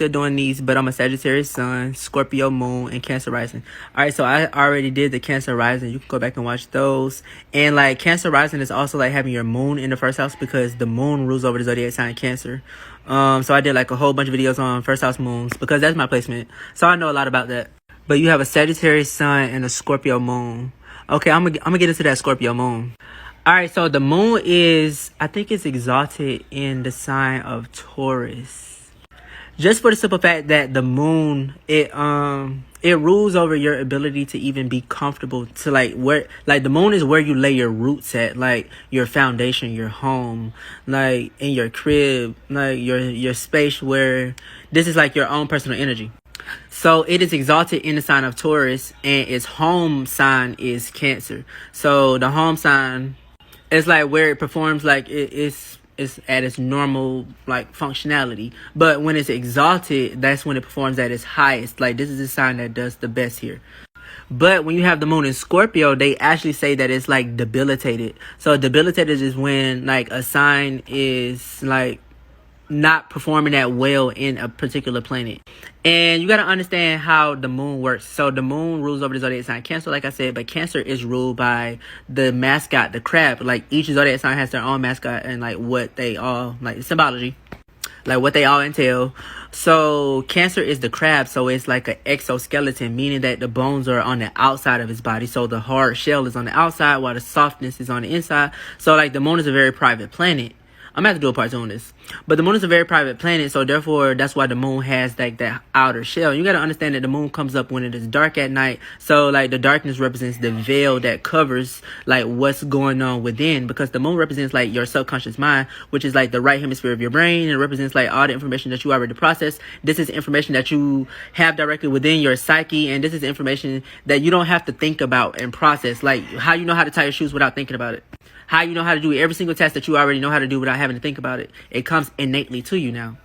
still doing these, but I'm a Sagittarius sun, Scorpio moon, and Cancer rising. All right, so I already did the Cancer rising. You can go back and watch those. And like Cancer rising is also like having your moon in the first house because the moon rules over the zodiac sign Cancer. So I did like a whole bunch of videos on first house moons because that's my placement. So I know a lot about that. But you have a Sagittarius sun and a Scorpio moon. Okay, I'm gonna get into that Scorpio moon. All right, so the moon is, I think it's exalted in the sign of Taurus. Just for the simple fact that the moon, it rules over your ability to even be comfortable to like where, like the moon is where you lay your roots at, like your foundation, your home, like in your crib, like your space where this is like your own personal energy. So it is exalted in the sign of Taurus, and its home sign is Cancer. So the home sign is like where it performs like it's at its normal like functionality. But when it's exalted, that's when it performs at its highest. Like this is the sign that does the best here. But when you have the moon in Scorpio, they actually say that it's like debilitated. So debilitated is when like a sign is like not performing that well in a particular planet. And you got to understand how the moon works. So the moon rules over the zodiac sign Cancer, like I said, but Cancer is ruled by the mascot, the crab. Like each zodiac sign has their own mascot and like what they all, like symbology, like what they all entail. So Cancer is the crab, so it's like an exoskeleton, meaning that the bones are on the outside of his body. So the hard shell is on the outside while the softness is on the inside. So like the moon is a very private planet. I'm gonna have to do a part 2 on this. But the moon is a very private planet, so therefore that's why the moon has like that outer shell. You gotta understand that the moon comes up when it is dark at night. So like the darkness represents the veil that covers like what's going on within, because the moon represents like your subconscious mind, which is like the right hemisphere of your brain. It represents like all the information that you already processed. This is information that you have directly within your psyche, and this is information that you don't have to think about and process. Like how you know how to tie your shoes without thinking about it. How you know how to do every single task that you already know how to do without having to think about it. It comes innately to you now.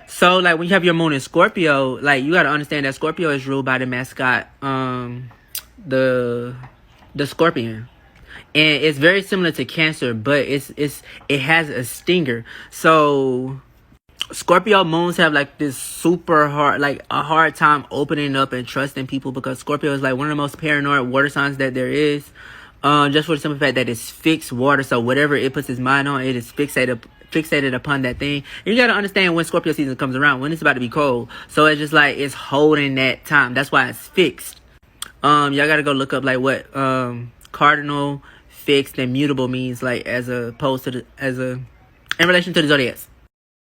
So, like, when you have your moon in Scorpio, like, you got to understand that Scorpio is ruled by the mascot, the scorpion. And it's very similar to Cancer, but it has a stinger. So Scorpio moons have like this super hard, like a hard time opening up and trusting people, because Scorpio is like one of the most paranoid water signs that there is. Just for the simple fact that it's fixed water, so whatever it puts its mind on, it is fixated upon that thing. And you gotta understand when Scorpio season comes around, when it's about to be cold. So it's just like it's holding that time. That's why it's fixed. Y'all gotta go look up like what cardinal, fixed, and mutable means, like as opposed to in relation to the zodiacs.